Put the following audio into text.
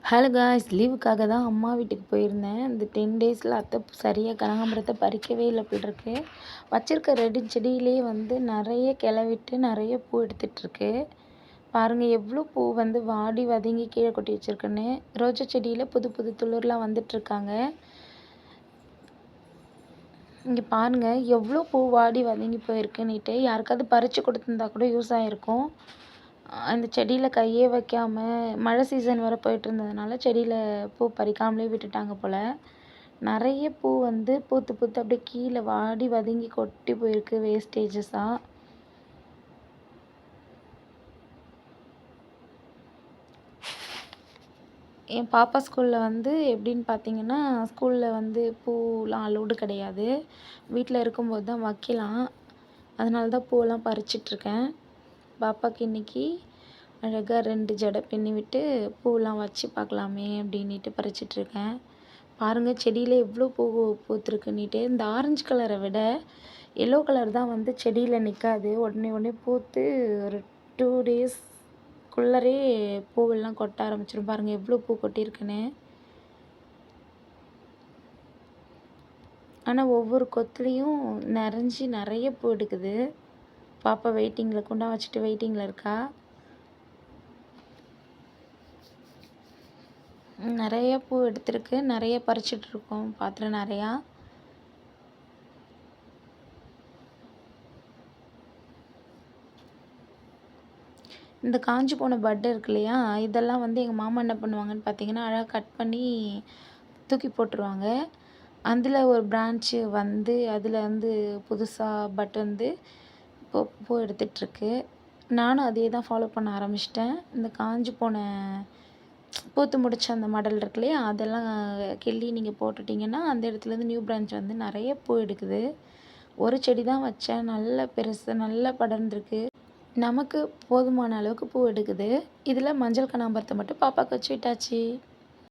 Hello guys, லீவுக்காக தான் அம்மா வீட்டுக்கு போயிருந்தேன். இந்த 10 டேஸில் அத்தை சரியாக கனகாம்பரத்தை பறிக்கவே இல்லை போலிருக்கு. வச்சுருக்க 2 செடியிலேயே நிறைய கிளவிட்டு நிறைய பூ எடுத்துகிட்ருக்கு. பாருங்கள் எவ்வளோ பூ வாடி வதங்கி கீழே கொட்டி வச்சுருக்குன்னு. ரோஜா செடியில் புது புது துளிர்லாம் வந்துட்டுருக்காங்க. இங்கே பாருங்கள் எவ்வளோ பூ வாடி வதங்கி போயிருக்குன்னுட்டு. யாருக்காவது பறித்து கொடுத்துருந்தா கூட யூஸ் ஆகிருக்கும். அந்த செடியில் கையே வைக்காமல் மழை சீசன் வர போயிட்டு இருந்ததுனால செடியில் பூ பறிக்காமலே விட்டுட்டாங்க போல். நிறைய பூ பூத்து பூத்து அப்படியே கீழே வாடி வதங்கி கொட்டி போயிருக்கு வேஸ்டேஜஸாக. என் பாப்பா ஸ்கூலில் எப்படின்னு பார்த்தீங்கன்னா, ஸ்கூலில் பூலாம் அலோடு கிடையாது. வீட்டில் இருக்கும்போது தான் வைக்கலாம். அதனால தான் பூவெல்லாம் பறிச்சிட்ருக்கேன். பாப்பாவுக்கு இன்றைக்கி அழகாக 2 ஜடை பின்னி விட்டு பூவெலாம் வச்சு பார்க்கலாமே அப்படின்ட்டு பறிச்சிட்ருக்கேன். பாருங்கள் செடியில் எவ்வளோ பூ பூத்துருக்குன்னுட்டு. இந்த ஆரஞ்சு கலரை விட எல்லோ கலர் தான் செடியில் நிற்காது. உடனே பூத்து ஒரு 2 டேஸ்க்குள்ளரே பூவெல்லாம் கொட்ட ஆரம்பிச்சிடும். பாருங்கள் எவ்வளோ பூ கொட்டியிருக்குன்னு. ஆனால் ஒவ்வொரு கொத்துலேயும் நிறைய பூ எடுக்குது. பாப்பா வெயிட்டிங்கில் குண்டா வச்சுட்டு வெயிட்டிங்கில் இருக்கா. நிறைய பூ எடுத்திருக்கு. நிறைய பறிச்சிட்ருக்கோம். பாத்திரம் நிறையா. இந்த காஞ்சி போன பட்டு இருக்கு இல்லையா, இதெல்லாம் எங்கள் மாமா என்ன பண்ணுவாங்கன்னு பார்த்தீங்கன்னா, அழகாக கட் பண்ணி தூக்கி போட்டுருவாங்க. அதில் ஒரு பிரான்ச்சு அதில் புதுசாக பட் பூ எடுத்துகிட்ருக்கு. நானும் அதே தான் ஃபாலோ பண்ண ஆரம்பிச்சிட்டேன். இந்த காஞ்சி போன பூத்து முடிச்ச அந்த மாடல் இருக்கு இல்லையா, அதெல்லாம் கிள்ளி நீங்கள் போட்டுட்டிங்கன்னா அந்த இடத்துலேருந்து நியூ பிரான்ச் நிறைய பூ எடுக்குது. ஒரு செடி தான் வச்சேன், நல்ல பெருசு, நல்லா படர்ந்துருக்கு. நமக்கு போதுமான அளவுக்கு பூ எடுக்குது. இதில் மஞ்சள் கனகாம்பரத்தை மட்டும் பாப்பாவுக்கு வச்சு விட்டாச்சு.